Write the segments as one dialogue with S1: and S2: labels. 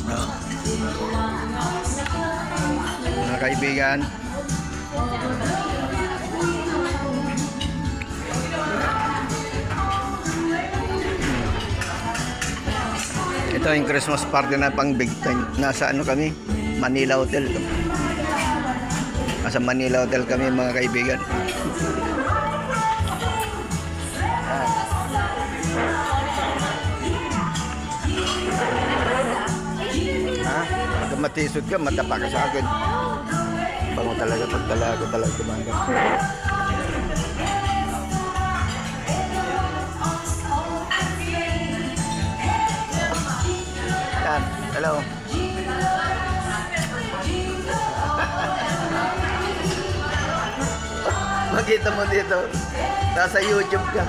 S1: Oh. Mga kaibigan, ito yung Christmas party na pang big time. Nasa ano kami? Manila Hotel. Nasa Manila Hotel kami mga kaibigan. Ha? Pag matisod ka, matapa ka sa akin. Bango talaga pag talaga tumanda. Yan, hello. Makita mo dito, nasa YouTube ka.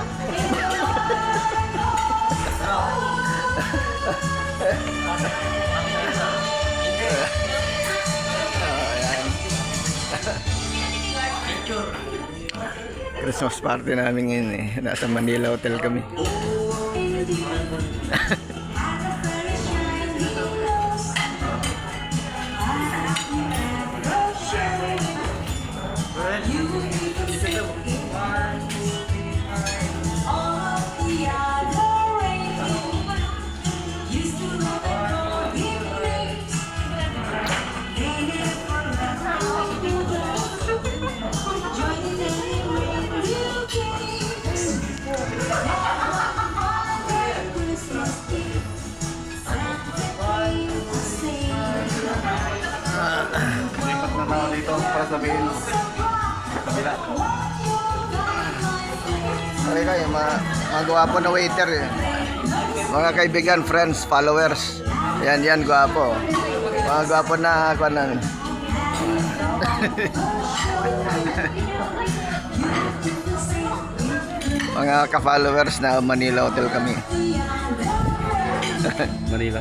S1: Christmas party namin ngayon eh. Nasa Manila Hotel kami.
S2: Lipat na tao dito para sabihin kabila.
S1: Okay kayo, mga gwapo na waiter eh. Mga kaibigan, friends, followers. Yan, gwapo. Mga gwapo na kanan. Mga ka-followers na Manila Hotel kami.
S2: Manila.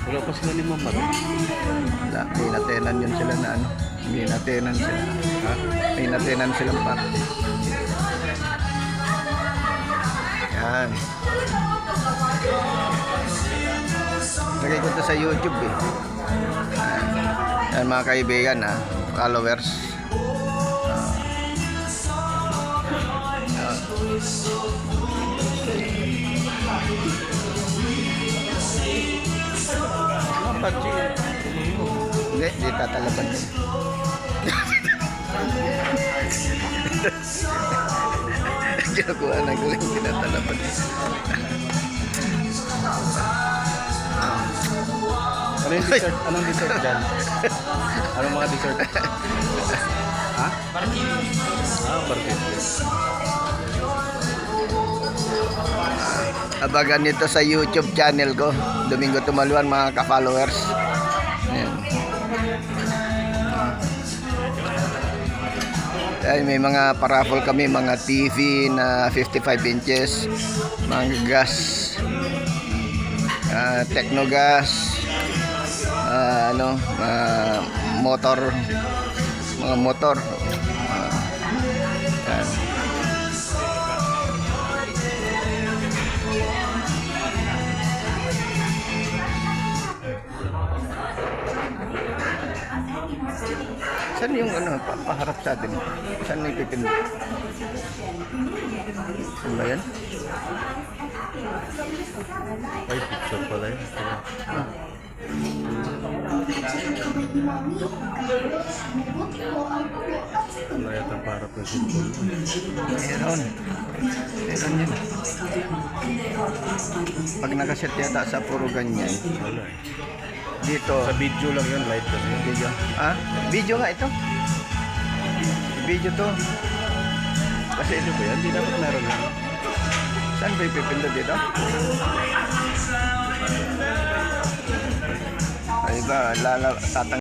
S2: Wala pa sila ni Mama.
S1: Wala, may natenan yun sila na ano. May natenan sila.
S2: Ha?
S1: May natenan silang party. Yan. Lagay ko ito sa YouTube eh. Yan mga kaibigan ha. Followers. Hindi, di tatalaban din. Kinukuha na ko yung tinatalaban.
S2: Ano yung dessert? Anong dessert dyan? Anong mga dessert? Ha? Barquillo. Ah, barquillo.
S1: Abagan nito sa YouTube channel ko. Domingo Tumaluan mga ka-followers. Ayan. Ay, may mga paraffle kami, mga TV na 55 inches, mga gas, Technogas, motor, mga motor. Yan. Saan yung ano, paharap sa atin? Saan may pipindot? Saan ba yan?
S2: Ay, picture pala yun.
S1: Ah.
S2: Wala yata para ng symbol.
S1: Meron. Meron yun. Pag nakaset yata sa puro ganyan.
S2: Wala eh.
S1: Dito.
S2: Sa video lang yun, light kasi.
S1: Video. Ah? Video nga ito. Video to.
S2: Kasi ito ba yan? Hindi dapat meron yan.
S1: Saan ba ipipindot dito? Ay ba, tatang